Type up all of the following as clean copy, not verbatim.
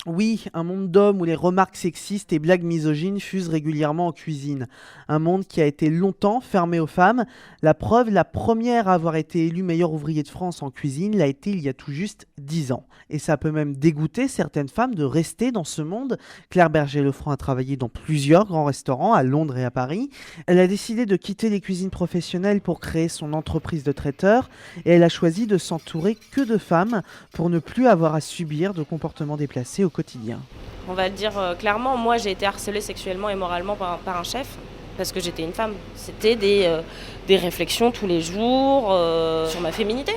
Oui, un monde d'hommes où les remarques sexistes et blagues misogynes fusent régulièrement en cuisine. Un monde qui a été longtemps fermé aux femmes. La preuve, la première à avoir été élue meilleure ouvrier de France en cuisine l'a été il y a tout juste 10 ans. Et ça peut même dégoûter certaines femmes de rester dans ce monde. Claire Berger-Lefranc a travaillé dans plusieurs grands restaurants à Londres et à Paris. Elle a décidé de quitter les cuisines professionnelles pour créer son entreprise de traiteur et elle a choisi de s'entourer que de femmes pour ne plus avoir à subir de comportements déplacés au quotidien. On va le dire clairement, moi j'ai été harcelée sexuellement et moralement par un chef parce que j'étais une femme. C'était des réflexions tous les jours sur ma féminité.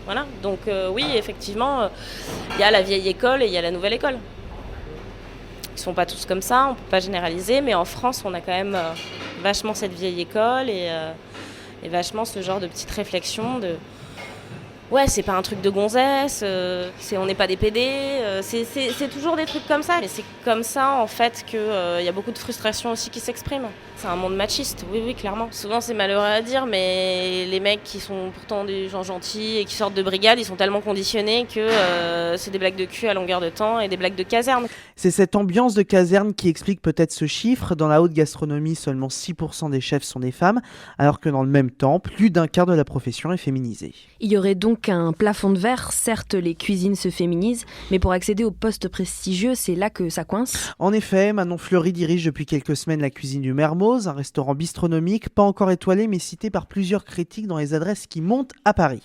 Voilà, donc oui, effectivement, il y a la vieille école et il y a la nouvelle école. Ils ne sont pas tous comme ça, on ne peut pas généraliser, mais en France, on a quand même vachement cette vieille école et vachement ce genre de petites réflexions de ouais, c'est pas un truc de gonzesse, on n'est pas des PD, c'est toujours des trucs comme ça. Mais c'est comme ça, en fait, qu'il y a beaucoup de frustration aussi qui s'expriment. C'est un monde machiste, oui, clairement. Souvent, c'est malheureux à dire, mais les mecs qui sont pourtant des gens gentils et qui sortent de brigade, ils sont tellement conditionnés que c'est des blagues de cul à longueur de temps et des blagues de caserne. C'est cette ambiance de caserne qui explique peut-être ce chiffre. Dans la haute gastronomie, seulement 6% des chefs sont des femmes, alors que dans le même temps, plus d'un quart de la profession est féminisée. Il y aurait donc un plafond de verre. Certes, les cuisines se féminisent, mais pour accéder aux postes prestigieux, c'est là que ça coince. En effet, Manon Fleury dirige depuis quelques semaines la cuisine du Mermoz, un restaurant bistronomique, pas encore étoilé, mais cité par plusieurs critiques dans les adresses qui montent à Paris.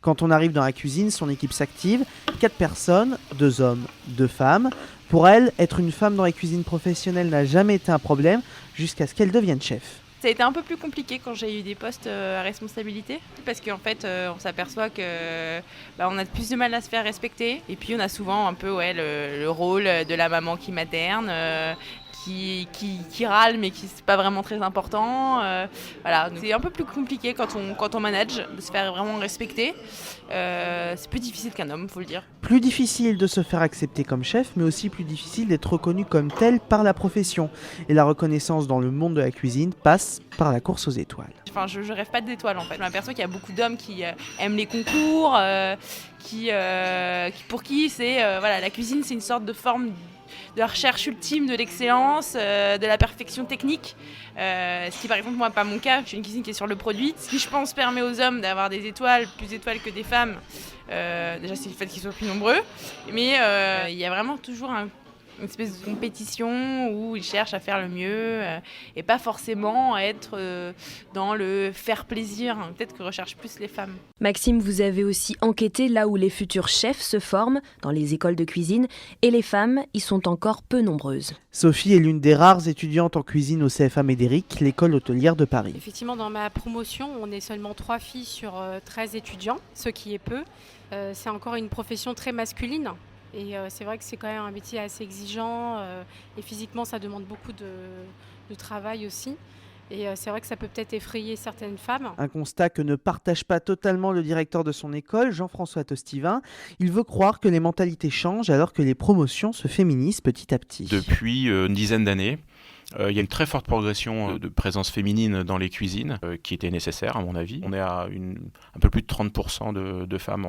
Quand on arrive dans la cuisine, son équipe s'active. 4 personnes, 2 hommes, 2 femmes. Pour elle, être une femme dans la cuisine professionnelle n'a jamais été un problème, jusqu'à ce qu'elle devienne chef. Ça a été un peu plus compliqué quand j'ai eu des postes à responsabilité parce qu'en fait on s'aperçoit que on a plus de mal à se faire respecter et puis on a souvent un peu le rôle de la maman qui materne, qui râle mais qui c'est pas vraiment très important. Voilà, donc c'est un peu plus compliqué quand on manage de se faire vraiment respecter. C'est plus difficile qu'un homme, faut le dire. Plus difficile de se faire accepter comme chef, mais aussi plus difficile d'être reconnu comme tel par la profession. Et la reconnaissance dans le monde de la cuisine passe par la course aux étoiles. Enfin, je rêve pas d'étoiles en fait. Je m'aperçois qu'il y a beaucoup d'hommes qui aiment les concours, pour qui c'est la cuisine c'est une sorte de forme de la recherche ultime de l'excellence, de la perfection technique. Ce qui par exemple moi pas mon cas, je suis une cuisine qui est sur le produit. Ce qui je pense permet aux hommes d'avoir des étoiles, plus d'étoiles que des femmes. Déjà c'est le fait qu'ils soient plus nombreux, mais il y a vraiment toujours une espèce de compétition où ils cherchent à faire le mieux et pas forcément à être dans le faire plaisir, peut-être que recherchent plus les femmes. Maxime, vous avez aussi enquêté là où les futurs chefs se forment, dans les écoles de cuisine, et les femmes y sont encore peu nombreuses. Sophie est l'une des rares étudiantes en cuisine au CFA Médéric, l'école hôtelière de Paris. Effectivement, dans ma promotion, on est seulement 3 filles sur 13 étudiants, ce qui est peu. C'est encore une profession très masculine. Et c'est vrai que c'est quand même un métier assez exigeant et physiquement ça demande beaucoup de travail aussi. Et c'est vrai que ça peut peut-être effrayer certaines femmes. Un constat que ne partage pas totalement le directeur de son école, Jean-François Tostivin. Il veut croire que les mentalités changent alors que les promotions se féminisent petit à petit. Depuis une dizaine d'années, il y a une très forte progression de présence féminine dans les cuisines qui était nécessaire à mon avis. On est à un peu plus de 30% de femmes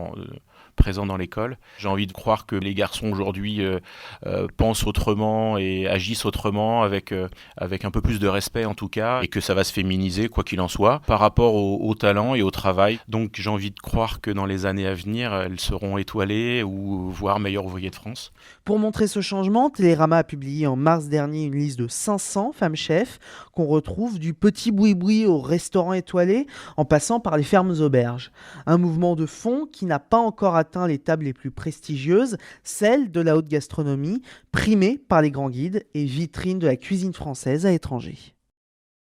présentes dans l'école. J'ai envie de croire que les garçons aujourd'hui pensent autrement et agissent autrement avec un peu plus de respect en tout cas et que ça va se féminiser quoi qu'il en soit par rapport au talent et au travail. Donc j'ai envie de croire que dans les années à venir, elles seront étoilées ou voire meilleures ouvriers de France. Pour montrer ce changement, Télérama a publié en mars dernier une liste de 500 femmes chefs qu'on retrouve du petit boui-boui au restaurant étoilé en passant par les fermes auberges. Un mouvement de fond qui n'a pas encore atteint les tables les plus prestigieuses, celles de la haute gastronomie, primée par les grands guides et vitrine de la cuisine française à l'étranger.